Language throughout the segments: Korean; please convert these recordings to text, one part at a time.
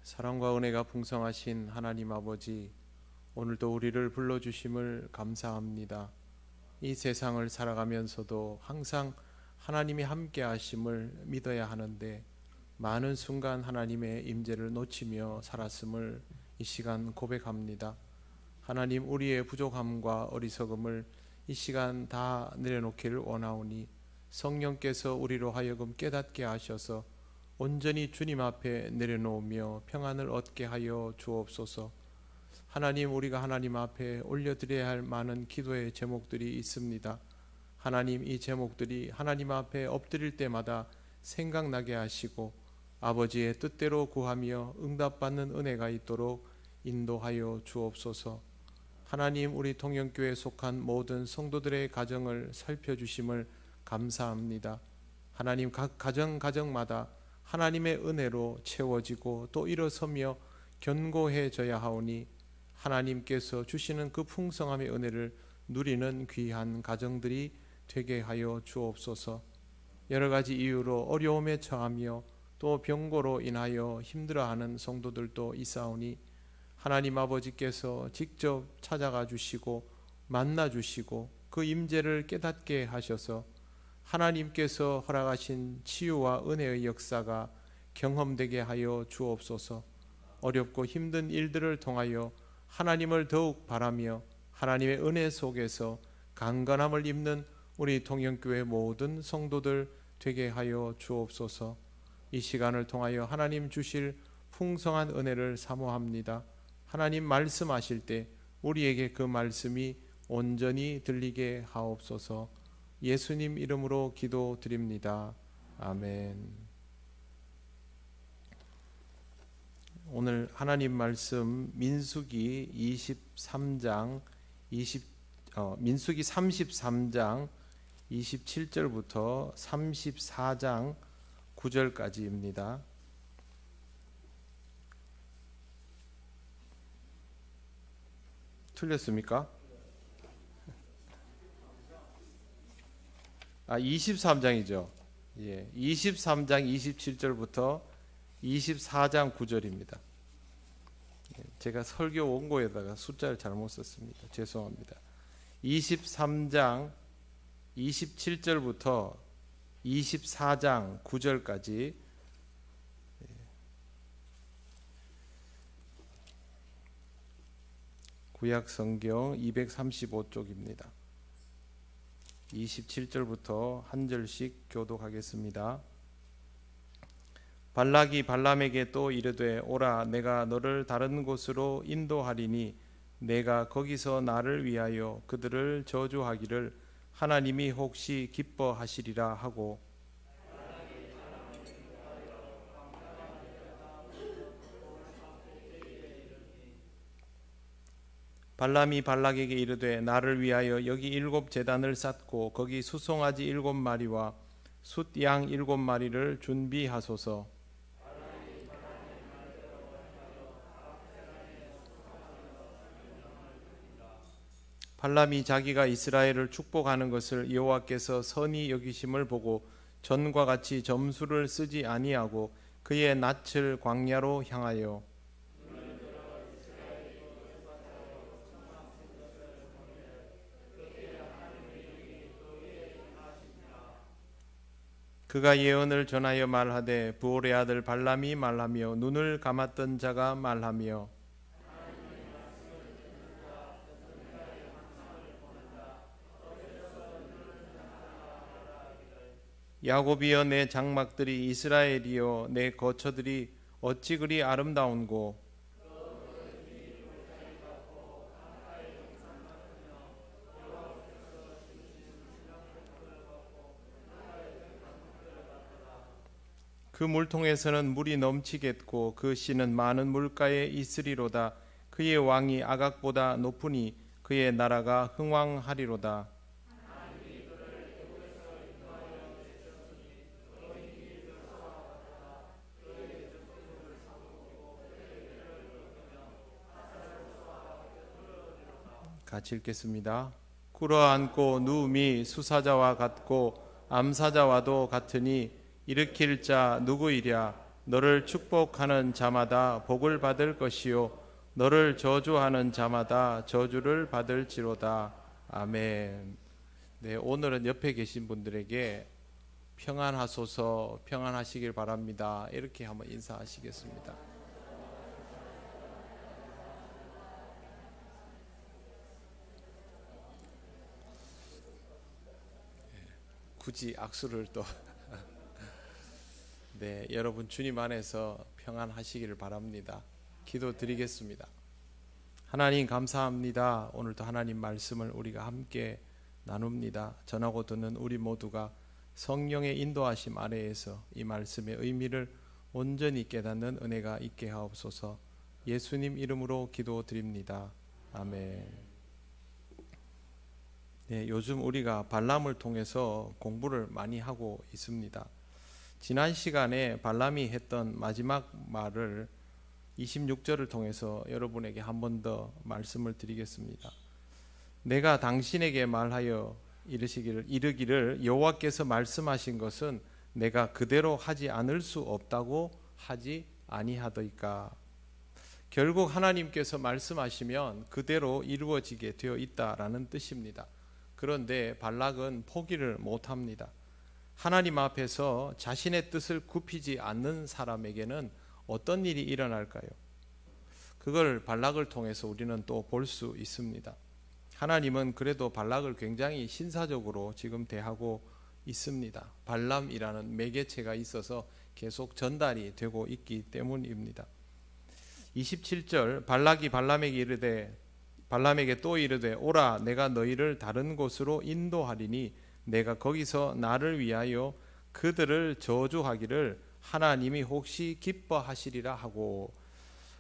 사랑과 은혜가 풍성하신 하나님 아버지, 오늘도 우리를 불러주심을 감사합니다. 이 세상을 살아가면서도 항상 하나님이 함께 하심을 믿어야 하는데 많은 순간 하나님의 임재를 놓치며 살았음을 이 시간 고백합니다. 하나님, 우리의 부족함과 어리석음을 이 시간 다 내려놓기를 원하오니 성령께서 우리로 하여금 깨닫게 하셔서 온전히 주님 앞에 내려놓으며 평안을 얻게 하여 주옵소서. 하나님, 우리가 하나님 앞에 올려드려야 할 많은 기도의 제목들이 있습니다. 하나님, 이 제목들이 하나님 앞에 엎드릴 때마다 생각나게 하시고 아버지의 뜻대로 구하며 응답받는 은혜가 있도록 인도하여 주옵소서. 하나님, 우리 통영교회에 속한 모든 성도들의 가정을 살펴주심을 감사합니다. 하나님, 각 가정마다 하나님의 은혜로 채워지고 또 일어서며 견고해져야 하오니 하나님께서 주시는 그 풍성함의 은혜를 누리는 귀한 가정들이 되게 하여 주옵소서. 여러 가지 이유로 어려움에 처하며 또 병고로 인하여 힘들어하는 성도들도 있사오니 하나님 아버지께서 직접 찾아가 주시고 만나 주시고 그 임재를 깨닫게 하셔서 하나님께서 허락하신 치유와 은혜의 역사가 경험되게 하여 주옵소서. 어렵고 힘든 일들을 통하여 하나님을 더욱 바라며 하나님의 은혜 속에서 강건함을 입는 우리 통영교회 모든 성도들 되게 하여 주옵소서. 이 시간을 통하여 하나님 주실 풍성한 은혜를 사모합니다. 하나님 말씀하실 때 우리에게 그 말씀이 온전히 들리게 하옵소서. 예수님 이름으로 기도드립니다. 아멘. 오늘 하나님 말씀 민수기 33장 27절부터 34장 9절까지입니다. 틀렸습니까? 23장이죠. 예, 23장 27절부터 24장 9절입니다. 제가 설교 원고에다가 숫자를 잘못 썼습니다. 죄송합니다. 23장 27절부터 24장 9절까지 구약 성경 235쪽입니다. 27절부터 한 절씩 교독하겠습니다. 발락이 발람에게 또 이르되 오라, 내가 너를 다른 곳으로 인도하리니 내가 거기서 나를 위하여 그들을 저주하기를 하나님이 혹시 기뻐하시리라 하고, 발람이 발락에게 이르되 나를 위하여 여기 7 제단을 쌓고 거기 수송아지 7마리와 숫양 7마리를 준비하소서. 발람이 자기가 이스라엘을 축복하는 것을 여호와께서 선히 여기심을 보고 전과 같이 점수를 쓰지 아니하고 그의 낯을 광야로 향하여 그가 예언을 전하여 말하되 부올의 아들 발람이 말하며 눈을 감았던 자가 말하며 야곱이여 내 장막들이, 이스라엘이여 내 거처들이 어찌 그리 아름다운고, 그 물통에서는 물이 넘치겠고 그 씨는 많은 물가에 있으리로다. 그의 왕이 아각보다 높으니 그의 나라가 흥왕하리로다. 같이 읽겠습니다. 꿇어앉고 누움이 수사자와 같고 암사자와도 같으니 일으킬 자 누구이랴. 너를 축복하는 자마다 복을 받을 것이요 너를 저주하는 자마다 저주를 받을지로다. 아멘. 네, 오늘은 옆에 계신 분들에게 평안하소서, 평안하시길 바랍니다. 이렇게 한번 인사하시겠습니다. 굳이 악수를 또 네, 여러분 주님 안에서 평안하시기를 바랍니다. 기도드리겠습니다. 하나님 감사합니다. 오늘도 하나님 말씀을 우리가 함께 나눕니다. 전하고 듣는 우리 모두가 성령의 인도하심 아래에서 이 말씀의 의미를 온전히 깨닫는 은혜가 있게 하옵소서. 예수님 이름으로 기도드립니다. 아멘. 네, 요즘 우리가 발람을 통해서 공부를 많이 하고 있습니다. 지난 시간에 발람이 했던 마지막 말을 26절을 통해서 여러분에게 한 번 더 말씀을 드리겠습니다. 내가 당신에게 말하여 이르기를 여호와께서 말씀하신 것은 내가 그대로 하지 않을 수 없다고 하지 아니하더이까. 결국 하나님께서 말씀하시면 그대로 이루어지게 되어 있다라는 뜻입니다. 그런데 발락은 포기를 못합니다. 하나님 앞에서 자신의 뜻을 굽히지 않는 사람에게는 어떤 일이 일어날까요? 그걸 발락을 통해서 우리는 또 볼 수 있습니다. 하나님은 그래도 발락을 굉장히 신사적으로 지금 대하고 있습니다. 발람이라는 매개체가 있어서 계속 전달이 되고 있기 때문입니다. 27절 발락이 발람에게 또 이르되 오라 내가 너희를 다른 곳으로 인도하리니 내가 거기서 나를 위하여 그들을 저주하기를 하나님이 혹시 기뻐하시리라 하고,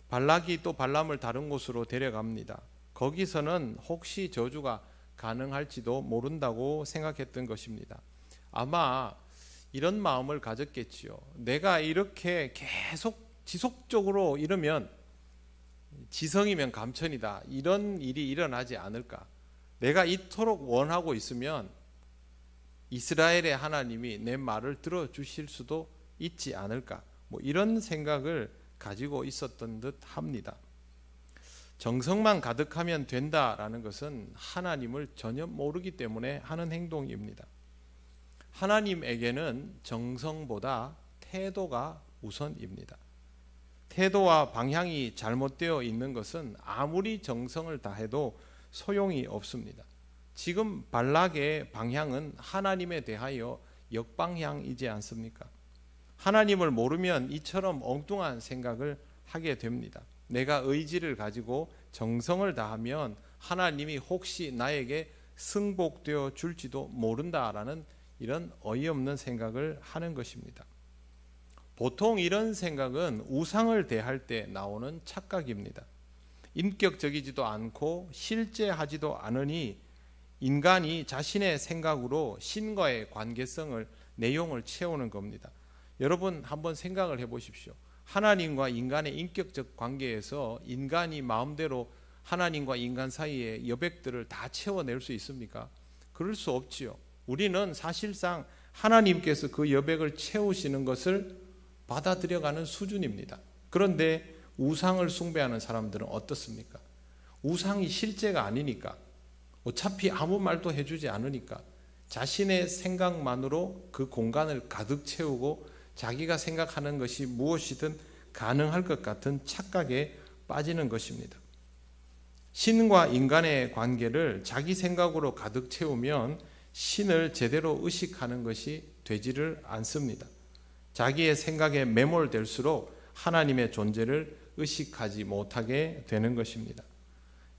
발락이 또 발람을 다른 곳으로 데려갑니다. 거기서는 혹시 저주가 가능할지도 모른다고 생각했던 것입니다. 아마 이런 마음을 가졌겠지요. 내가 이렇게 계속 지속적으로 이러면 지성이면 감천이다, 이런 일이 일어나지 않을까. 내가 이토록 원하고 있으면 이스라엘의 하나님이 내 말을 들어주실 수도 있지 않을까, 이런 생각을 가지고 있었던 듯 합니다. 정성만 가득하면 된다라는 것은 하나님을 전혀 모르기 때문에 하는 행동입니다. 하나님에게는 정성보다 태도가 우선입니다. 태도와 방향이 잘못되어 있는 것은 아무리 정성을 다해도 소용이 없습니다. 지금 발락의 방향은 하나님에 대하여 역방향이지 않습니까? 하나님을 모르면 이처럼 엉뚱한 생각을 하게 됩니다. 내가 의지를 가지고 정성을 다하면 하나님이 혹시 나에게 승복되어 줄지도 모른다라는 이런 어이없는 생각을 하는 것입니다. 보통 이런 생각은 우상을 대할 때 나오는 착각입니다. 인격적이지도 않고 실제하지도 않으니 인간이 자신의 생각으로 신과의 관계성을, 내용을 채우는 겁니다. 여러분 한번 생각을 해보십시오. 하나님과 인간의 인격적 관계에서 인간이 마음대로 하나님과 인간 사이의 여백들을 다 채워낼 수 있습니까? 그럴 수 없지요. 우리는 사실상 하나님께서 그 여백을 채우시는 것을 받아들여가는 수준입니다. 그런데 우상을 숭배하는 사람들은 어떻습니까? 우상이 실제가 아니니까, 어차피 아무 말도 해주지 않으니까 자신의 생각만으로 그 공간을 가득 채우고 자기가 생각하는 것이 무엇이든 가능할 것 같은 착각에 빠지는 것입니다. 신과 인간의 관계를 자기 생각으로 가득 채우면 신을 제대로 의식하는 것이 되지를 않습니다. 자기의 생각에 매몰될수록 하나님의 존재를 의식하지 못하게 되는 것입니다.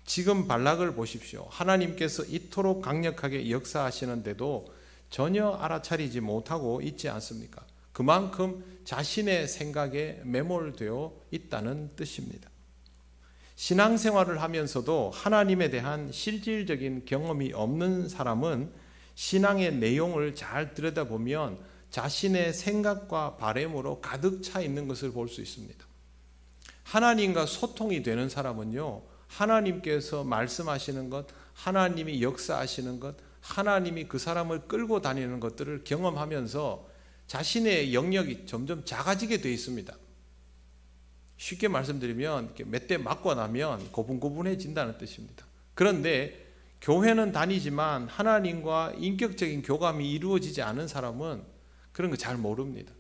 지금 발락을 보십시오. 하나님께서 이토록 강력하게 역사하시는데도 전혀 알아차리지 못하고 있지 않습니까? 그만큼 자신의 생각에 매몰되어 있다는 뜻입니다. 신앙생활을 하면서도 하나님에 대한 실질적인 경험이 없는 사람은 신앙의 내용을 잘 들여다보면 자신의 생각과 바램으로 가득 차 있는 것을 볼 수 있습니다. 하나님과 소통이 되는 사람은요, 하나님께서 말씀하시는 것, 하나님이 역사하시는 것, 하나님이 그 사람을 끌고 다니는 것들을 경험하면서 자신의 영역이 점점 작아지게 되어 있습니다. 쉽게 말씀드리면 몇 대 맞고 나면 고분고분해진다는 뜻입니다. 그런데 교회는 다니지만 하나님과 인격적인 교감이 이루어지지 않은 사람은 그런 거 잘 모릅니다.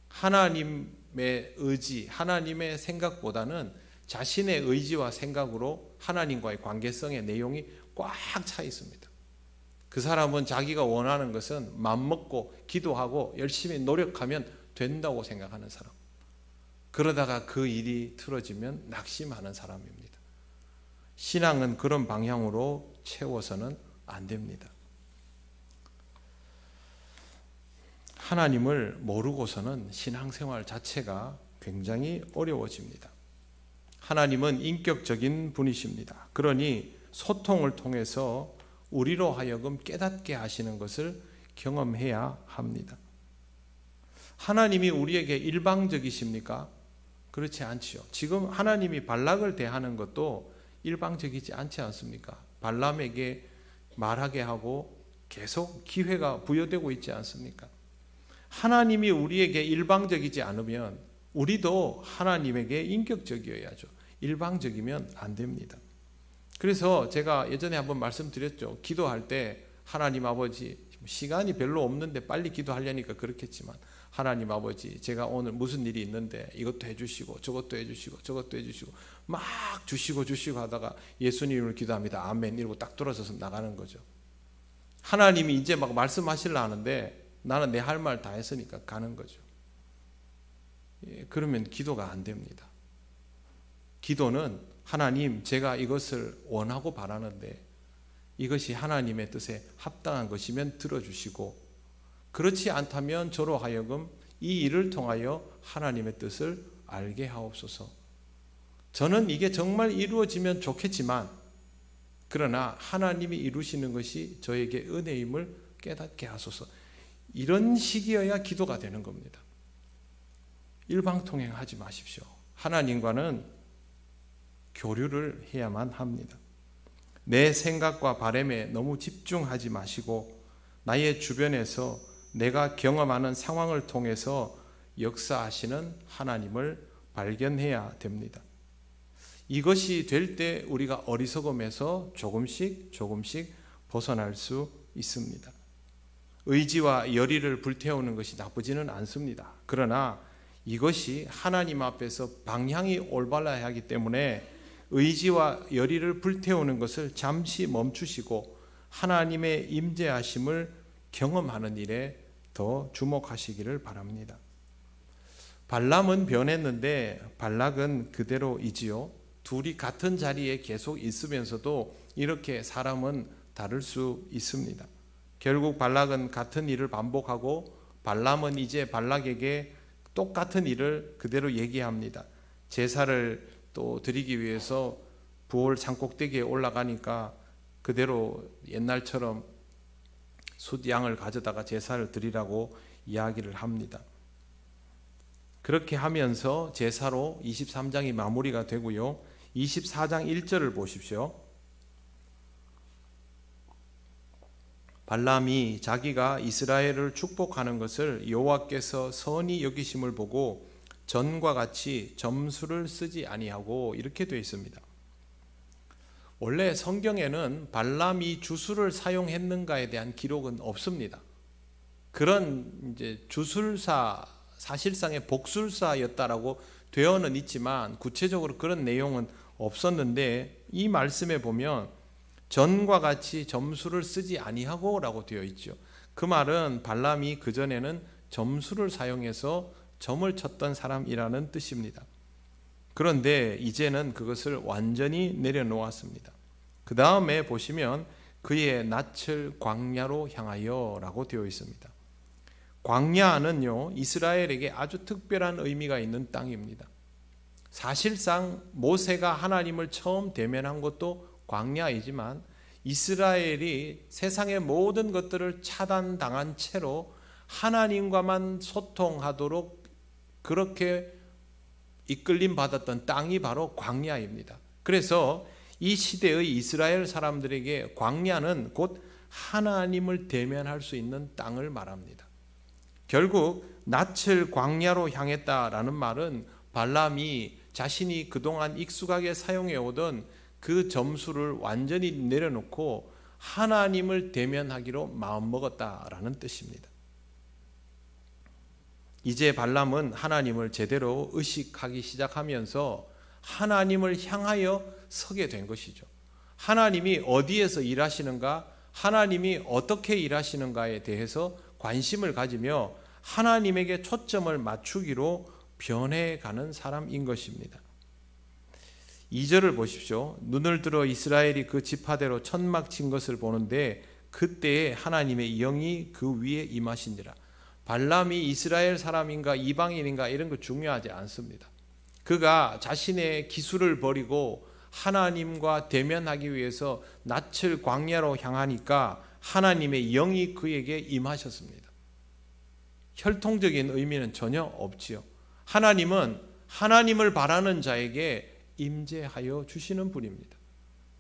하나님의 의지, 하나님의 생각보다는 자신의 의지와 생각으로 하나님과의 관계성의 내용이 꽉 차 있습니다. 그 사람은 자기가 원하는 것은 맘먹고 기도하고 열심히 노력하면 된다고 생각하는 사람. 그러다가 그 일이 틀어지면 낙심하는 사람입니다. 신앙은 그런 방향으로 채워서는 안 됩니다. 하나님을 모르고서는 신앙생활 자체가 굉장히 어려워집니다. 하나님은 인격적인 분이십니다. 그러니 소통을 통해서 우리로 하여금 깨닫게 하시는 것을 경험해야 합니다. 하나님이 우리에게 일방적이십니까? 그렇지 않지요. 지금 하나님이 발락을 대하는 것도 일방적이지 않지 않습니까? 발람에게 말하게 하고 계속 기회가 부여되고 있지 않습니까? 하나님이 우리에게 일방적이지 않으면 우리도 하나님에게 인격적이어야죠. 일방적이면 안 됩니다. 그래서 제가 예전에 한번 말씀드렸죠. 기도할 때 하나님 아버지, 시간이 별로 없는데 빨리 기도하려니까 그렇겠지만 하나님 아버지, 제가 오늘 무슨 일이 있는데 이것도 해주시고 저것도 해주시고 저것도 해주시고 막 주시고 하다가 예수님을 기도합니다. 아멘 이러고 딱 돌아서서 나가는 거죠. 하나님이 이제 막 말씀하시려 하는데 나는 내 할 말 다 했으니까 가는 거죠. 그러면 기도가 안 됩니다. 기도는 하나님, 제가 이것을 원하고 바라는데 이것이 하나님의 뜻에 합당한 것이면 들어주시고, 그렇지 않다면 저로 하여금 이 일을 통하여 하나님의 뜻을 알게 하옵소서. 저는 이게 정말 이루어지면 좋겠지만 그러나 하나님이 이루시는 것이 저에게 은혜임을 깨닫게 하소서. 이런 식이어야 기도가 되는 겁니다. 일방통행하지 마십시오. 하나님과는 교류를 해야만 합니다. 내 생각과 바람에 너무 집중하지 마시고 나의 주변에서 내가 경험하는 상황을 통해서 역사하시는 하나님을 발견해야 됩니다. 이것이 될 때 우리가 어리석음에서 조금씩 벗어날 수 있습니다. 의지와 열의를 불태우는 것이 나쁘지는 않습니다. 그러나 이것이 하나님 앞에서 방향이 올바라야 하기 때문에 의지와 열의를 불태우는 것을 잠시 멈추시고 하나님의 임재하심을 경험하는 일에 더 주목하시기를 바랍니다. 발람은 변했는데 발락은 그대로이지요. 둘이 같은 자리에 계속 있으면서도 이렇게 사람은 다를 수 있습니다. 결국 발락은 같은 일을 반복하고 발람은 이제 발락에게 똑같은 일을 그대로 얘기합니다. 제사를 또 드리기 위해서 부올 산꼭대기에 올라가니까 그대로 옛날처럼 숫양을 가져다가 제사를 드리라고 이야기를 합니다. 그렇게 하면서 제사로 23장이 마무리가 되고요. 24장 1절을 보십시오. 발람이 자기가 이스라엘을 축복하는 것을 여호와께서 선히 여기심을 보고 전과 같이 점수를 쓰지 아니하고, 이렇게 되어 있습니다. 원래 성경에는 발람이 주술을 사용했는가에 대한 기록은 없습니다. 그런 이제 주술사, 사실상의 복술사였다라고 되어는 있지만 구체적으로 그런 내용은 없었는데, 이 말씀에 보면 전과 같이 점수를 쓰지 아니하고 라고 되어 있죠. 그 말은 발람이 그전에는 점수를 사용해서 점을 쳤던 사람이라는 뜻입니다. 그런데 이제는 그것을 완전히 내려놓았습니다. 그 다음에 보시면 그의 낯을 광야로 향하여 라고 되어 있습니다. 광야는요, 이스라엘에게 아주 특별한 의미가 있는 땅입니다. 사실상 모세가 하나님을 처음 대면한 것도 광야이지만 이스라엘이 세상의 모든 것들을 차단당한 채로 하나님과만 소통하도록 그렇게 이끌림 받았던 땅이 바로 광야입니다. 그래서 이 시대의 이스라엘 사람들에게 광야는 곧 하나님을 대면할 수 있는 땅을 말합니다. 결국 낯을 광야로 향했다라는 말은 발람이 자신이 그동안 익숙하게 사용해 오던 그 점수를 완전히 내려놓고 하나님을 대면하기로 마음먹었다라는 뜻입니다. 이제 발람은 하나님을 제대로 의식하기 시작하면서 하나님을 향하여 서게 된 것이죠. 하나님이 어디에서 일하시는가, 하나님이 어떻게 일하시는가에 대해서 관심을 가지며 하나님에게 초점을 맞추기로 변해가는 사람인 것입니다. 2절을 보십시오. 눈을 들어 이스라엘이 그 지파대로 천막 친 것을 보는데 그때에 하나님의 영이 그 위에 임하시니라. 발람이 이스라엘 사람인가 이방인인가 이런 거 중요하지 않습니다. 그가 자신의 기술을 버리고 하나님과 대면하기 위해서 낯을 광야로 향하니까 하나님의 영이 그에게 임하셨습니다. 혈통적인 의미는 전혀 없지요. 하나님은 하나님을 바라는 자에게 임재하여 주시는 분입니다.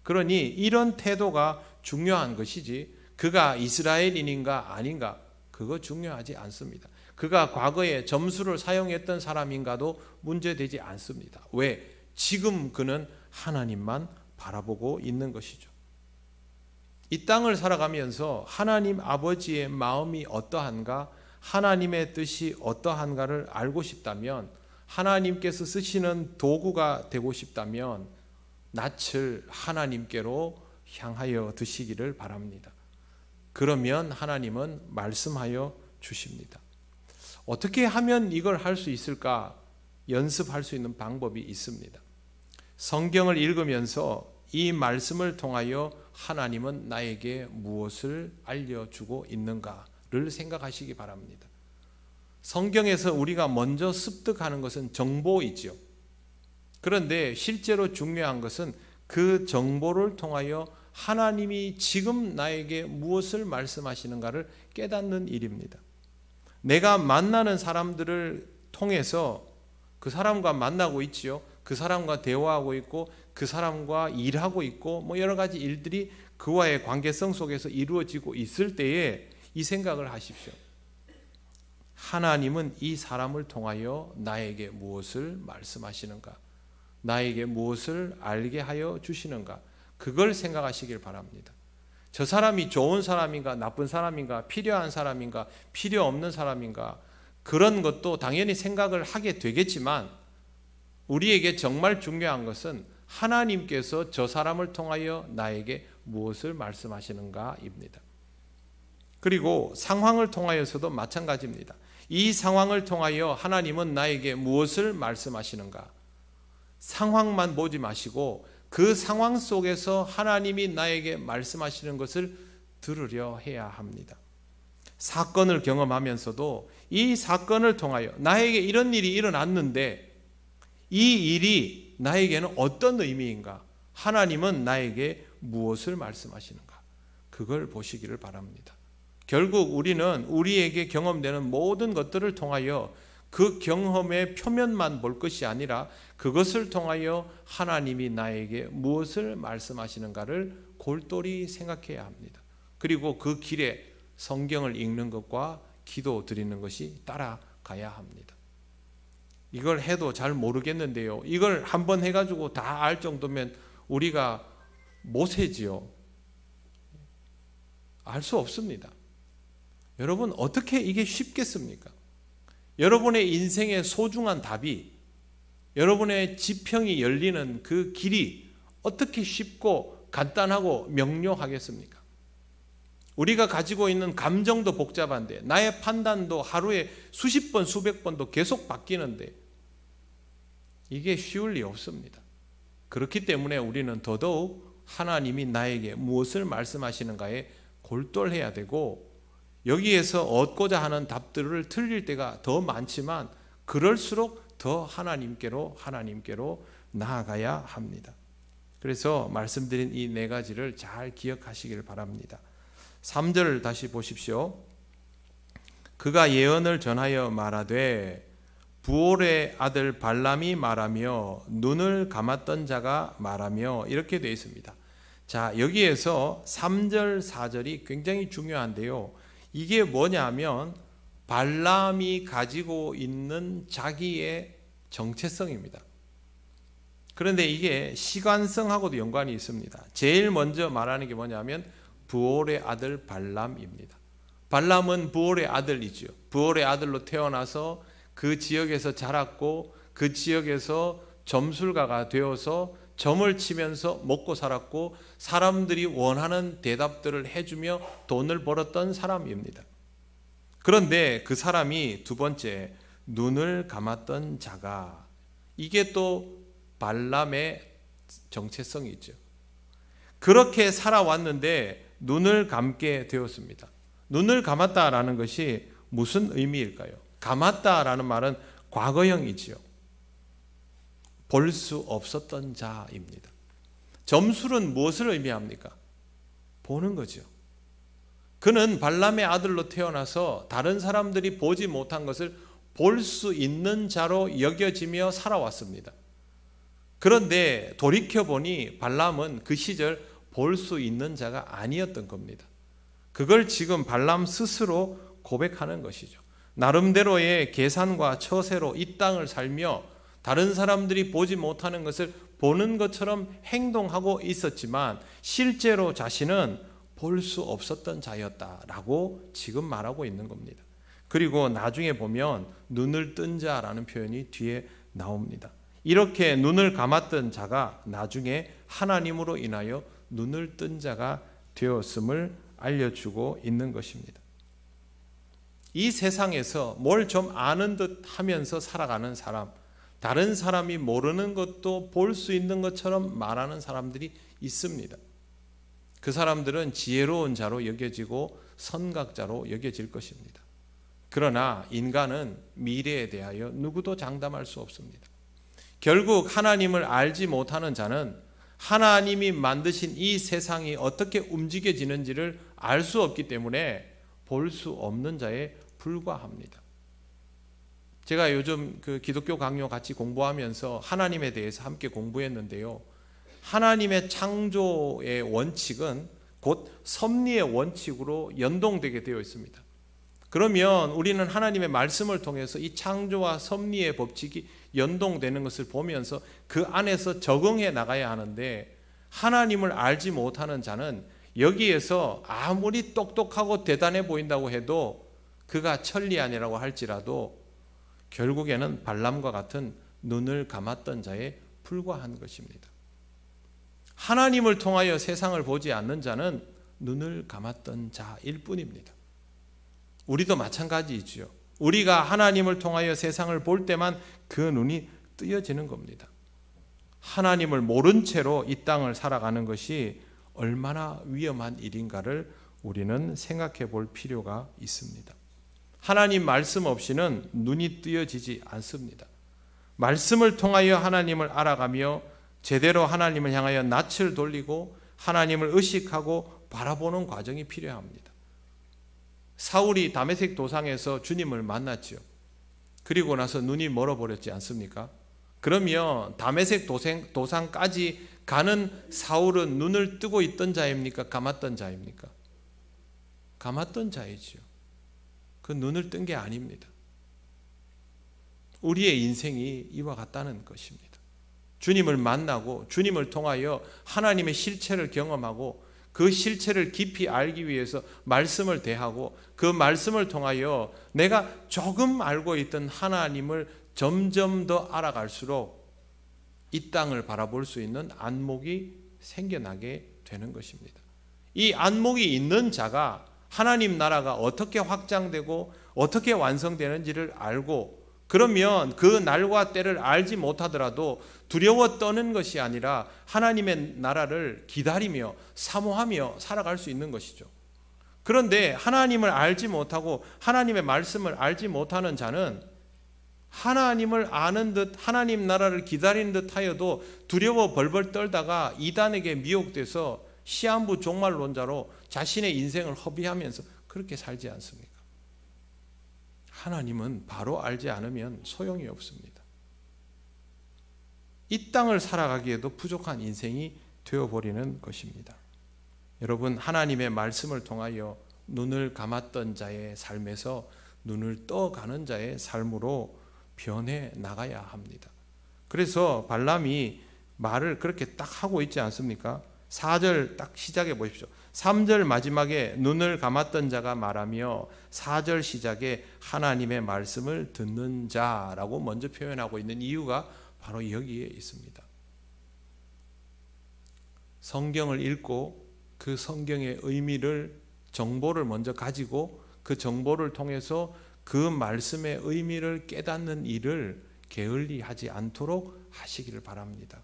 그러니 이런 태도가 중요한 것이지 그가 이스라엘인인가 아닌가 그거 중요하지 않습니다. 그가 과거에 점수를 사용했던 사람인가도 문제되지 않습니다. 왜? 지금 그는 하나님만 바라보고 있는 것이죠. 이 땅을 살아가면서 하나님 아버지의 마음이 어떠한가, 하나님의 뜻이 어떠한가를 알고 싶다면, 하나님께서 쓰시는 도구가 되고 싶다면 낯을 하나님께로 향하여 드시기를 바랍니다. 그러면 하나님은 말씀하여 주십니다. 어떻게 하면 이걸 할 수 있을까? 연습할 수 있는 방법이 있습니다. 성경을 읽으면서 이 말씀을 통하여 하나님은 나에게 무엇을 알려주고 있는가를 생각하시기 바랍니다. 성경에서 우리가 먼저 습득하는 것은 정보이죠. 그런데 실제로 중요한 것은 그 정보를 통하여 하나님이 지금 나에게 무엇을 말씀하시는가를 깨닫는 일입니다. 내가 만나는 사람들을 통해서 그 사람과 만나고 있지요. 그 사람과 대화하고 있고 그 사람과 일하고 있고 뭐 여러 가지 일들이 그와의 관계성 속에서 이루어지고 있을 때에 이 생각을 하십시오. 하나님은 이 사람을 통하여 나에게 무엇을 말씀하시는가? 나에게 무엇을 알게 하여 주시는가? 그걸 생각하시길 바랍니다. 저 사람이 좋은 사람인가 나쁜 사람인가 필요한 사람인가 필요 없는 사람인가 그런 것도 당연히 생각을 하게 되겠지만 우리에게 정말 중요한 것은 하나님께서 저 사람을 통하여 나에게 무엇을 말씀하시는가입니다. 그리고 상황을 통하여서도 마찬가지입니다. 이 상황을 통하여 하나님은 나에게 무엇을 말씀하시는가? 상황만 보지 마시고 그 상황 속에서 하나님이 나에게 말씀하시는 것을 들으려 해야 합니다. 사건을 경험하면서도 이 사건을 통하여 나에게 이런 일이 일어났는데 이 일이 나에게는 어떤 의미인가? 하나님은 나에게 무엇을 말씀하시는가? 그걸 보시기를 바랍니다. 결국 우리는 우리에게 경험되는 모든 것들을 통하여 그 경험의 표면만 볼 것이 아니라 그것을 통하여 하나님이 나에게 무엇을 말씀하시는가를 골똘히 생각해야 합니다. 그리고 그 길에 성경을 읽는 것과 기도 드리는 것이 따라가야 합니다. 이걸 해도 잘 모르겠는데요. 이걸 한번 해가지고 다 알 정도면 우리가 모세지요. 알 수 없습니다. 여러분 어떻게 이게 쉽겠습니까? 여러분의 인생의 소중한 답이 여러분의 지평이 열리는 그 길이 어떻게 쉽고 간단하고 명료하겠습니까? 우리가 가지고 있는 감정도 복잡한데 나의 판단도 하루에 수십 번 수백 번도 계속 바뀌는데 이게 쉬울 리 없습니다. 그렇기 때문에 우리는 더더욱 하나님이 나에게 무엇을 말씀하시는가에 골똘해야 되고 여기에서 얻고자 하는 답들을 틀릴 때가 더 많지만 그럴수록 더 하나님께로 나아가야 합니다. 그래서 말씀드린 이 네 가지를 잘 기억하시길 바랍니다. 3절 다시 보십시오. 그가 예언을 전하여 말하되 부올의 아들 발람이 말하며 눈을 감았던 자가 말하며 이렇게 되어 있습니다. 자, 여기에서 3절 4절이 굉장히 중요한데요. 이게 뭐냐면 발람이 가지고 있는 자기의 정체성입니다. 그런데 이게 시간성하고도 연관이 있습니다. 제일 먼저 말하는 게 뭐냐면 부올의 아들 발람입니다. 발람은 부올의 아들이죠. 부올의 아들로 태어나서 그 지역에서 자랐고 그 지역에서 점술가가 되어서 점을 치면서 먹고 살았고 사람들이 원하는 대답들을 해주며 돈을 벌었던 사람입니다. 그런데 그 사람이 두 번째, 눈을 감았던 자가, 이게 또 발람의 정체성이죠. 그렇게 살아왔는데 눈을 감게 되었습니다. 눈을 감았다라는 것이 무슨 의미일까요? 감았다라는 말은 과거형이지요. 볼 수 없었던 자입니다. 점술은 무엇을 의미합니까? 보는 거죠. 그는 발람의 아들로 태어나서 다른 사람들이 보지 못한 것을 볼 수 있는 자로 여겨지며 살아왔습니다. 그런데 돌이켜보니 발람은 그 시절 볼 수 있는 자가 아니었던 겁니다. 그걸 지금 발람 스스로 고백하는 것이죠. 나름대로의 계산과 처세로 이 땅을 살며 다른 사람들이 보지 못하는 것을 보는 것처럼 행동하고 있었지만 실제로 자신은 볼 수 없었던 자였다라고 지금 말하고 있는 겁니다. 그리고 나중에 보면 눈을 뜬 자라는 표현이 뒤에 나옵니다. 이렇게 눈을 감았던 자가 나중에 하나님으로 인하여 눈을 뜬 자가 되었음을 알려주고 있는 것입니다. 이 세상에서 뭘 좀 아는 듯 하면서 살아가는 사람, 다른 사람이 모르는 것도 볼 수 있는 것처럼 말하는 사람들이 있습니다. 그 사람들은 지혜로운 자로 여겨지고 선각자로 여겨질 것입니다. 그러나 인간은 미래에 대하여 누구도 장담할 수 없습니다. 결국 하나님을 알지 못하는 자는 하나님이 만드신 이 세상이 어떻게 움직여지는지를 알 수 없기 때문에 볼 수 없는 자에 불과합니다. 제가 요즘 그 기독교 강요 같이 공부하면서 하나님에 대해서 함께 공부했는데요. 하나님의 창조의 원칙은 곧 섭리의 원칙으로 연동되게 되어 있습니다. 그러면 우리는 하나님의 말씀을 통해서 이 창조와 섭리의 법칙이 연동되는 것을 보면서 그 안에서 적응해 나가야 하는데, 하나님을 알지 못하는 자는 여기에서 아무리 똑똑하고 대단해 보인다고 해도 그가 천리안이라고 할지라도 결국에는 발람과 같은 눈을 감았던 자에 불과한 것입니다. 하나님을 통하여 세상을 보지 않는 자는 눈을 감았던 자일 뿐입니다. 우리도 마찬가지이지요. 우리가 하나님을 통하여 세상을 볼 때만 그 눈이 뜨여지는 겁니다. 하나님을 모른 채로 이 땅을 살아가는 것이 얼마나 위험한 일인가를 우리는 생각해 볼 필요가 있습니다. 하나님 말씀 없이는 눈이 뜨여지지 않습니다. 말씀을 통하여 하나님을 알아가며 제대로 하나님을 향하여 낯을 돌리고 하나님을 의식하고 바라보는 과정이 필요합니다. 사울이 다메섹 도상에서 주님을 만났죠. 그리고 나서 눈이 멀어버렸지 않습니까? 그러면 다메섹 도상까지 가는 사울은 눈을 뜨고 있던 자입니까? 감았던 자입니까? 감았던 자이지요. 그 눈을 뜬 게 아닙니다. 우리의 인생이 이와 같다는 것입니다. 주님을 만나고 주님을 통하여 하나님의 실체를 경험하고 그 실체를 깊이 알기 위해서 말씀을 대하고 그 말씀을 통하여 내가 조금 알고 있던 하나님을 점점 더 알아갈수록 이 땅을 바라볼 수 있는 안목이 생겨나게 되는 것입니다. 이 안목이 있는 자가 하나님 나라가 어떻게 확장되고 어떻게 완성되는지를 알고, 그러면 그 날과 때를 알지 못하더라도 두려워 떠는 것이 아니라 하나님의 나라를 기다리며 사모하며 살아갈 수 있는 것이죠. 그런데 하나님을 알지 못하고 하나님의 말씀을 알지 못하는 자는 하나님을 아는 듯 하나님 나라를 기다리는 듯 하여도 두려워 벌벌 떨다가 이단에게 미혹돼서 시한부 종말론자로 자신의 인생을 허비하면서 그렇게 살지 않습니까? 하나님은 바로 알지 않으면 소용이 없습니다. 이 땅을 살아가기에도 부족한 인생이 되어버리는 것입니다. 여러분, 하나님의 말씀을 통하여 눈을 감았던 자의 삶에서 눈을 떠가는 자의 삶으로 변해 나가야 합니다. 그래서 발람이 말을 그렇게 딱 하고 있지 않습니까? 4절 딱 시작해 보십시오. 3절 마지막에 눈을 감았던 자가 말하며 4절 시작에 하나님의 말씀을 듣는 자라고 먼저 표현하고 있는 이유가 바로 여기에 있습니다. 성경을 읽고 그 성경의 의미를 정보를 먼저 가지고 그 정보를 통해서 그 말씀의 의미를 깨닫는 일을 게을리하지 않도록 하시기를 바랍니다.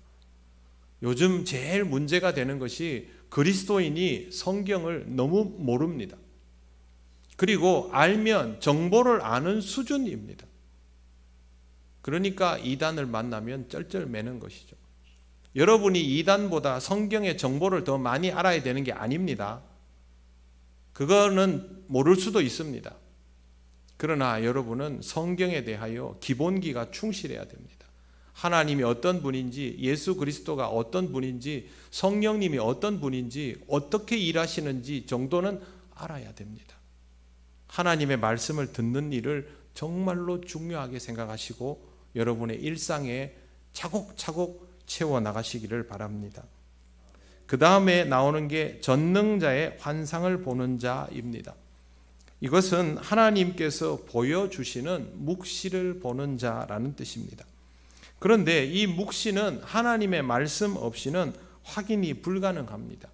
요즘 제일 문제가 되는 것이 그리스도인이 성경을 너무 모릅니다. 그리고 알면 정보를 아는 수준입니다. 그러니까 이단을 만나면 쩔쩔매는 것이죠. 여러분이 이단보다 성경의 정보를 더 많이 알아야 되는 게 아닙니다. 그거는 모를 수도 있습니다. 그러나 여러분은 성경에 대하여 기본기가 충실해야 됩니다. 하나님이 어떤 분인지, 예수 그리스도가 어떤 분인지, 성령님이 어떤 분인지, 어떻게 일하시는지 정도는 알아야 됩니다. 하나님의 말씀을 듣는 일을 정말로 중요하게 생각하시고 여러분의 일상에 차곡차곡 채워나가시기를 바랍니다. 그 다음에 나오는 게 전능자의 환상을 보는 자입니다. 이것은 하나님께서 보여주시는 묵시를 보는 자라는 뜻입니다. 그런데 이 묵시는 하나님의 말씀 없이는 확인이 불가능합니다.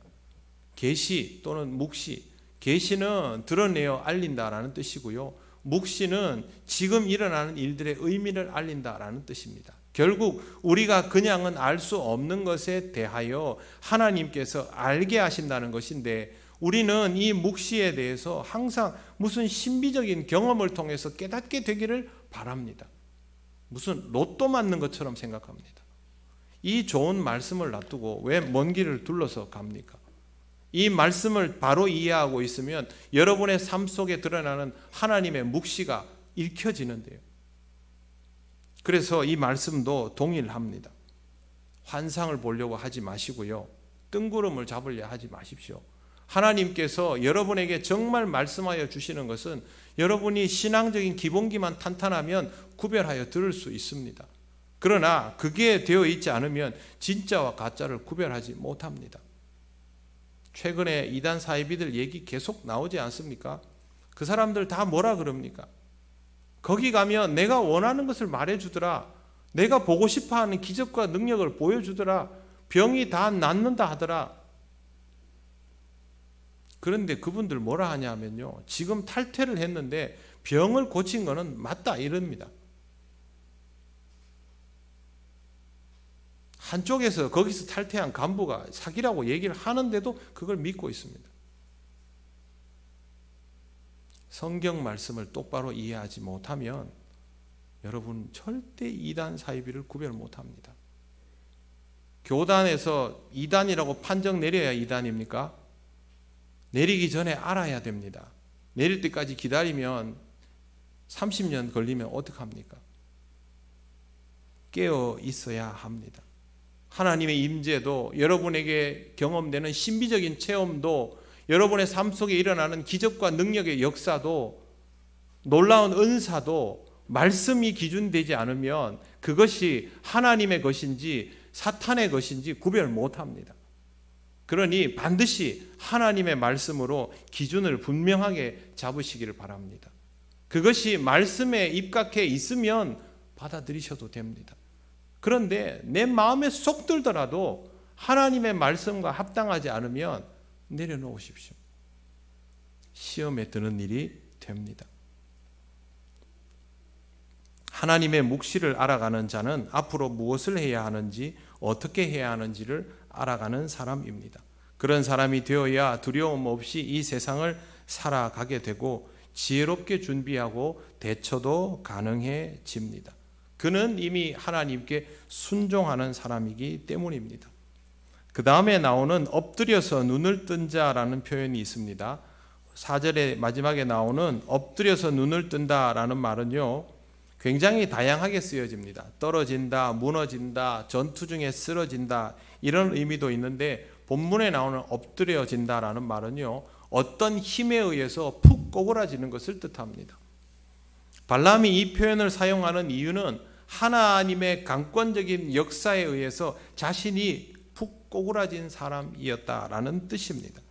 계시 또는 묵시, 계시는 드러내어 알린다라는 뜻이고요. 묵시는 지금 일어나는 일들의 의미를 알린다라는 뜻입니다. 결국 우리가 그냥은 알 수 없는 것에 대하여 하나님께서 알게 하신다는 것인데, 우리는 이 묵시에 대해서 항상 무슨 신비적인 경험을 통해서 깨닫게 되기를 바랍니다. 무슨 로또 맞는 것처럼 생각합니다. 이 좋은 말씀을 놔두고 왜 먼 길을 둘러서 갑니까? 이 말씀을 바로 이해하고 있으면 여러분의 삶 속에 드러나는 하나님의 묵시가 읽혀지는데요. 그래서 이 말씀도 동일합니다. 환상을 보려고 하지 마시고요. 뜬구름을 잡으려 하지 마십시오. 하나님께서 여러분에게 정말 말씀하여 주시는 것은 여러분이 신앙적인 기본기만 탄탄하면 구별하여 들을 수 있습니다. 그러나 그게 되어 있지 않으면 진짜와 가짜를 구별하지 못합니다. 최근에 이단 사이비들 얘기 계속 나오지 않습니까? 그 사람들 다 뭐라 그럽니까? 거기 가면 내가 원하는 것을 말해주더라. 내가 보고 싶어하는 기적과 능력을 보여주더라. 병이 다 낫는다 하더라. 그런데 그분들 뭐라 하냐면요, 지금 탈퇴를 했는데 병을 고친 거는 맞다 이럽니다. 한쪽에서 거기서 탈퇴한 간부가 사기라고 얘기를 하는데도 그걸 믿고 있습니다. 성경 말씀을 똑바로 이해하지 못하면 여러분 절대 이단 사이비를 구별 못합니다. 교단에서 이단이라고 판정 내려야 이단입니까? 내리기 전에 알아야 됩니다. 내릴 때까지 기다리면 30년 걸리면 어떡합니까? 깨어 있어야 합니다. 하나님의 임재도, 여러분에게 경험되는 신비적인 체험도, 여러분의 삶 속에 일어나는 기적과 능력의 역사도, 놀라운 은사도 말씀이 기준되지 않으면 그것이 하나님의 것인지 사탄의 것인지 구별 못합니다. 그러니 반드시 하나님의 말씀으로 기준을 분명하게 잡으시기를 바랍니다. 그것이 말씀에 입각해 있으면 받아들이셔도 됩니다. 그런데 내 마음에 쏙 들더라도 하나님의 말씀과 합당하지 않으면 내려놓으십시오. 시험에 드는 일이 됩니다. 하나님의 묵시를 알아가는 자는 앞으로 무엇을 해야 하는지, 어떻게 해야 하는지를 알아가는 사람입니다. 그런 사람이 되어야 두려움 없이 이 세상을 살아가게 되고 지혜롭게 준비하고 대처도 가능해집니다. 그는 이미 하나님께 순종하는 사람이기 때문입니다. 그 다음에 나오는 엎드려서 눈을 뜬 자라는 표현이 있습니다. 4절의 마지막에 나오는 엎드려서 눈을 뜬다라는 말은요, 굉장히 다양하게 쓰여집니다. 떨어진다, 무너진다, 전투 중에 쓰러진다, 이런 의미도 있는데, 본문에 나오는 엎드려진다라는 말은요, 어떤 힘에 의해서 푹 꼬그라지는 것을 뜻합니다. 발람이 이 표현을 사용하는 이유는 하나님의 강권적인 역사에 의해서 자신이 푹 꼬꾸라진 사람이었다라는 뜻입니다.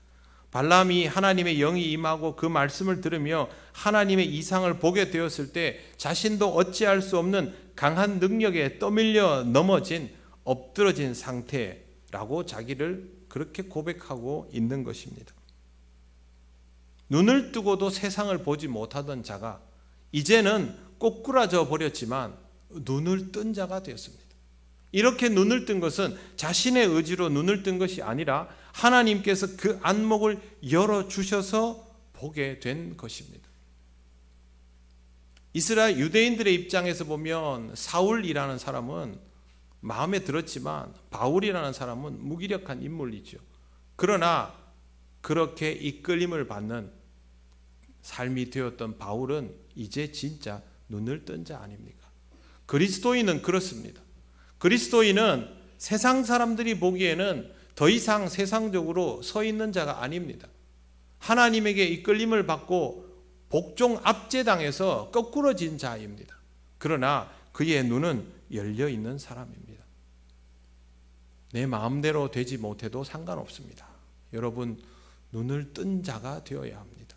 발람이 하나님의 영이 임하고 그 말씀을 들으며 하나님의 이상을 보게 되었을 때 자신도 어찌할 수 없는 강한 능력에 떠밀려 넘어진 엎드러진 상태라고 자기를 그렇게 고백하고 있는 것입니다. 눈을 뜨고도 세상을 보지 못하던 자가 이제는 꼬꾸라져 버렸지만 눈을 뜬 자가 되었습니다. 이렇게 눈을 뜬 것은 자신의 의지로 눈을 뜬 것이 아니라 하나님께서 그 안목을 열어주셔서 보게 된 것입니다. 이스라엘 유대인들의 입장에서 보면 사울이라는 사람은 마음에 들었지만 바울이라는 사람은 무기력한 인물이죠. 그러나 그렇게 이끌림을 받는 삶이 되었던 바울은 이제 진짜 눈을 뜬 자 아닙니까? 그리스도인은 그렇습니다. 그리스도인은 세상 사람들이 보기에는 더 이상 세상적으로 서 있는 자가 아닙니다. 하나님에게 이끌림을 받고 복종 압제당해서 거꾸러진 자입니다. 그러나 그의 눈은 열려 있는 사람입니다. 내 마음대로 되지 못해도 상관없습니다. 여러분, 눈을 뜬 자가 되어야 합니다.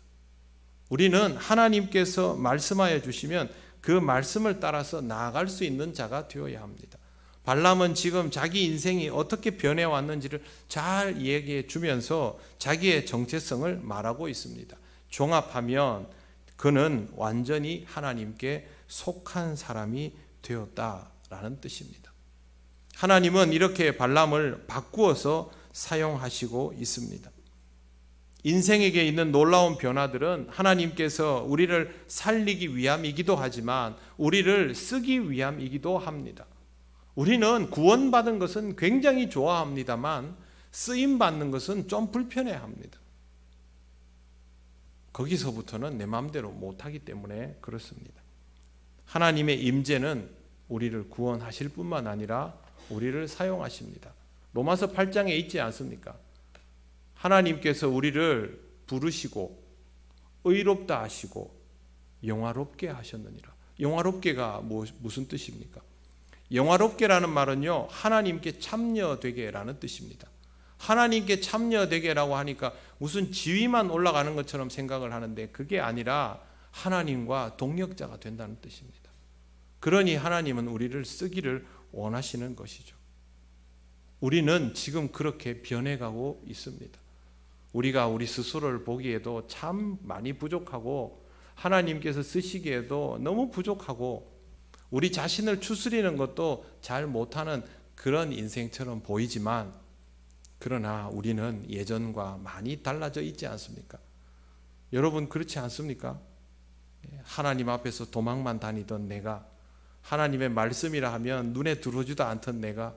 우리는 하나님께서 말씀하여 주시면 그 말씀을 따라서 나아갈 수 있는 자가 되어야 합니다. 발람은 지금 자기 인생이 어떻게 변해왔는지를 잘 얘기해 주면서 자기의 정체성을 말하고 있습니다. 종합하면 그는 완전히 하나님께 속한 사람이 되었다라는 뜻입니다. 하나님은 이렇게 발람을 바꾸어서 사용하시고 있습니다. 인생에게 있는 놀라운 변화들은 하나님께서 우리를 살리기 위함이기도 하지만 우리를 쓰기 위함이기도 합니다. 우리는 구원받은 것은 굉장히 좋아합니다만 쓰임받는 것은 좀 불편해합니다. 거기서부터는 내 마음대로 못하기 때문에 그렇습니다. 하나님의 임재는 우리를 구원하실 뿐만 아니라 우리를 사용하십니다. 로마서 8장에 있지 않습니까? 하나님께서 우리를 부르시고 의롭다 하시고 영화롭게 하셨느니라. 영화롭게가 무슨 뜻입니까? 영화롭게라는 말은요, 하나님께 참여되게라는 뜻입니다. 하나님께 참여되게라고 하니까 무슨 지위만 올라가는 것처럼 생각을 하는데 그게 아니라 하나님과 동역자가 된다는 뜻입니다. 그러니 하나님은 우리를 쓰기를 원하시는 것이죠. 우리는 지금 그렇게 변해가고 있습니다. 우리가 우리 스스로를 보기에도 참 많이 부족하고 하나님께서 쓰시기에도 너무 부족하고 우리 자신을 추스리는 것도 잘 못하는 그런 인생처럼 보이지만 그러나 우리는 예전과 많이 달라져 있지 않습니까? 여러분 그렇지 않습니까? 하나님 앞에서 도망만 다니던 내가, 하나님의 말씀이라 하면 눈에 들어오지도 않던 내가,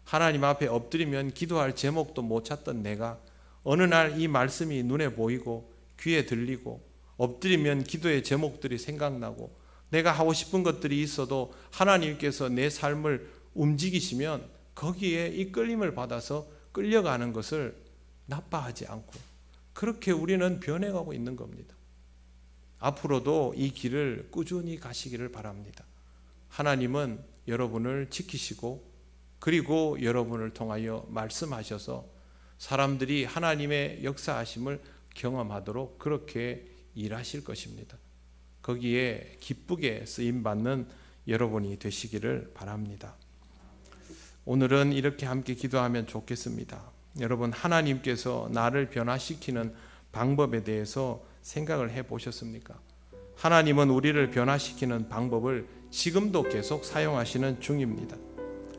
하나님 앞에 엎드리면 기도할 제목도 못 찾던 내가 어느 날 이 말씀이 눈에 보이고 귀에 들리고 엎드리면 기도의 제목들이 생각나고 내가 하고 싶은 것들이 있어도 하나님께서 내 삶을 움직이시면 거기에 이끌림을 받아서 끌려가는 것을 나빠하지 않고 그렇게 우리는 변해가고 있는 겁니다. 앞으로도 이 길을 꾸준히 가시기를 바랍니다. 하나님은 여러분을 지키시고 그리고 여러분을 통하여 말씀하셔서 사람들이 하나님의 역사하심을 경험하도록 그렇게 일하실 것입니다. 거기에 기쁘게 쓰임받는 여러분이 되시기를 바랍니다. 오늘은 이렇게 함께 기도하면 좋겠습니다. 여러분, 하나님께서 나를 변화시키는 방법에 대해서 생각을 해보셨습니까? 하나님은 우리를 변화시키는 방법을 지금도 계속 사용하시는 중입니다.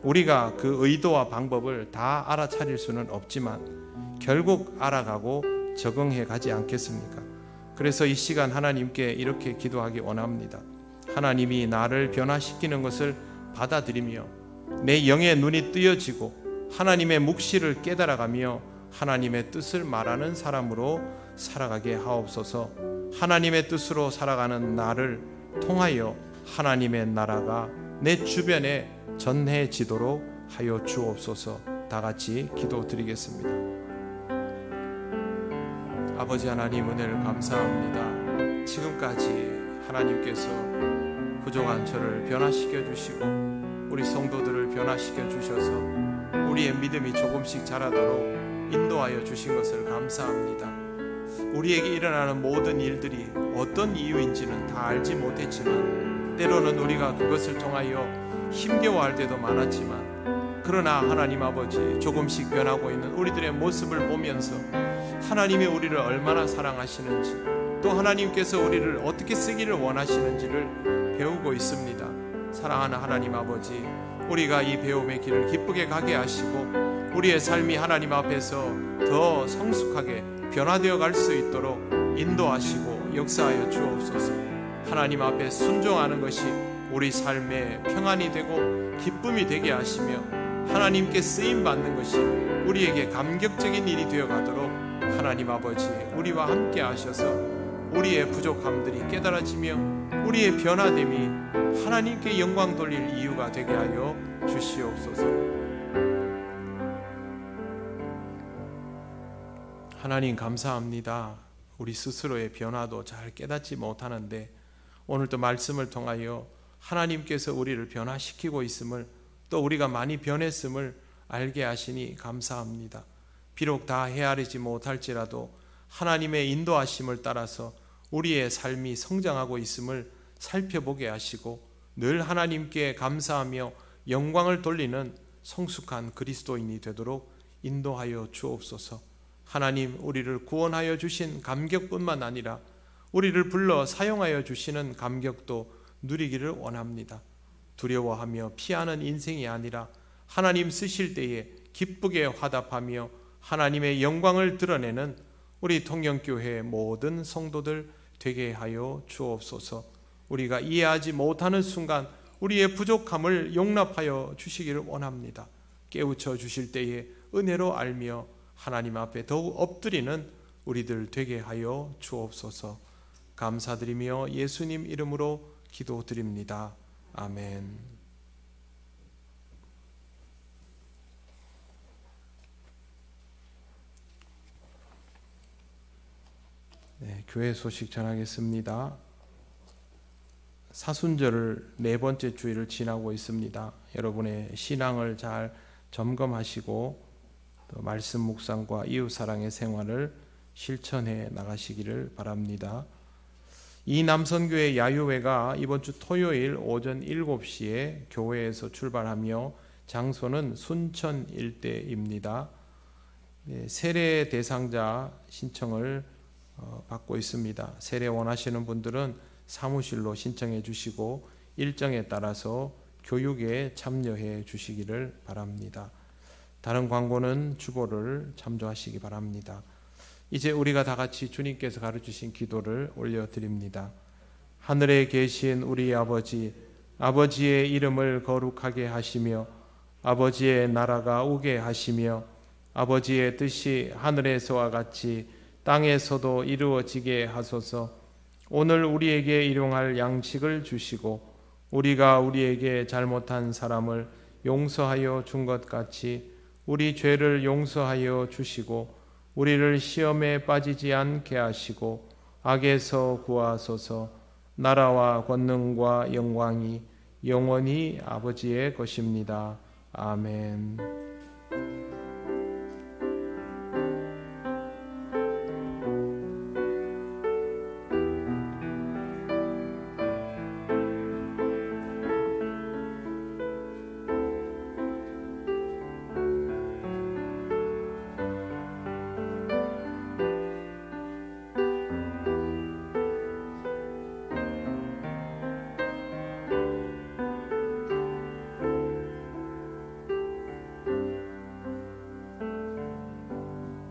우리가 그 의도와 방법을 다 알아차릴 수는 없지만 결국 알아가고 적응해 가지 않겠습니까? 그래서 이 시간 하나님께 이렇게 기도하기 원합니다. 하나님이 나를 변화시키는 것을 받아들이며 내 영의 눈이 뜨여지고 하나님의 묵시를 깨달아가며 하나님의 뜻을 말하는 사람으로 살아가게 하옵소서. 하나님의 뜻으로 살아가는 나를 통하여 하나님의 나라가 내 주변에 전해지도록 하여 주옵소서. 다 같이 기도드리겠습니다. 아버지 하나님, 은혜를 감사합니다. 지금까지 하나님께서 부족한 저를 변화시켜 주시고 우리 성도들을 변화시켜 주셔서 우리의 믿음이 조금씩 자라도록 인도하여 주신 것을 감사합니다. 우리에게 일어나는 모든 일들이 어떤 이유인지는 다 알지 못했지만 때로는 우리가 그것을 통하여 힘겨워할 때도 많았지만 그러나 하나님 아버지 조금씩 변하고 있는 우리들의 모습을 보면서 하나님이 우리를 얼마나 사랑하시는지 또 하나님께서 우리를 어떻게 쓰기를 원하시는지를 배우고 있습니다. 사랑하는 하나님 아버지, 우리가 이 배움의 길을 기쁘게 가게 하시고 우리의 삶이 하나님 앞에서 더 성숙하게 변화되어 갈 수 있도록 인도하시고 역사하여 주옵소서. 하나님 앞에 순종하는 것이 우리 삶의 평안이 되고 기쁨이 되게 하시며 하나님께 쓰임받는 것이 우리에게 감격적인 일이 되어 가도록 하나님 아버지 우리와 함께 하셔서 우리의 부족함들이 깨달아지며 우리의 변화됨이 하나님께 영광 돌릴 이유가 되게 하여 주시옵소서. 하나님 감사합니다. 우리 스스로의 변화도 잘 깨닫지 못하는데 오늘도 말씀을 통하여 하나님께서 우리를 변화시키고 있음을 또 우리가 많이 변했음을 알게 하시니 감사합니다. 비록 다 헤아리지 못할지라도 하나님의 인도하심을 따라서 우리의 삶이 성장하고 있음을 살펴보게 하시고 늘 하나님께 감사하며 영광을 돌리는 성숙한 그리스도인이 되도록 인도하여 주옵소서. 하나님, 우리를 구원하여 주신 감격뿐만 아니라 우리를 불러 사용하여 주시는 감격도 누리기를 원합니다. 두려워하며 피하는 인생이 아니라 하나님 쓰실 때에 기쁘게 화답하며 하나님의 영광을 드러내는 우리 통영교회의 모든 성도들 되게 하여 주옵소서. 우리가 이해하지 못하는 순간 우리의 부족함을 용납하여 주시기를 원합니다. 깨우쳐 주실 때에 은혜로 알며 하나님 앞에 더욱 엎드리는 우리들 되게 하여 주옵소서. 감사드리며 예수님 이름으로 기도드립니다. 아멘. 네, 교회 소식 전하겠습니다. 사순절을 네 번째 주일을 지나고 있습니다. 여러분의 신앙을 잘 점검하시고 또 말씀 묵상과 이웃사랑의 생활을 실천해 나가시기를 바랍니다. 이 남선교회 야유회가 이번 주 토요일 오전 7시에 교회에서 출발하며 장소는 순천 일대입니다. 세례 대상자 신청을 받고 있습니다. 세례 원하시는 분들은 사무실로 신청해 주시고 일정에 따라서 교육에 참여해 주시기를 바랍니다. 다른 광고는 주보를 참조하시기 바랍니다. 이제 우리가 다 같이 주님께서 가르치신 기도를 올려드립니다. 하늘에 계신 우리 아버지, 아버지의 이름을 거룩하게 하시며 아버지의 나라가 오게 하시며 아버지의 뜻이 하늘에서와 같이 땅에서도 이루어지게 하소서. 오늘 우리에게 일용할 양식을 주시고 우리가 우리에게 잘못한 사람을 용서하여 준 것 같이 우리 죄를 용서하여 주시고 우리를 시험에 빠지지 않게 하시고 악에서 구하소서. 나라와 권능과 영광이 영원히 아버지의 것입니다. 아멘.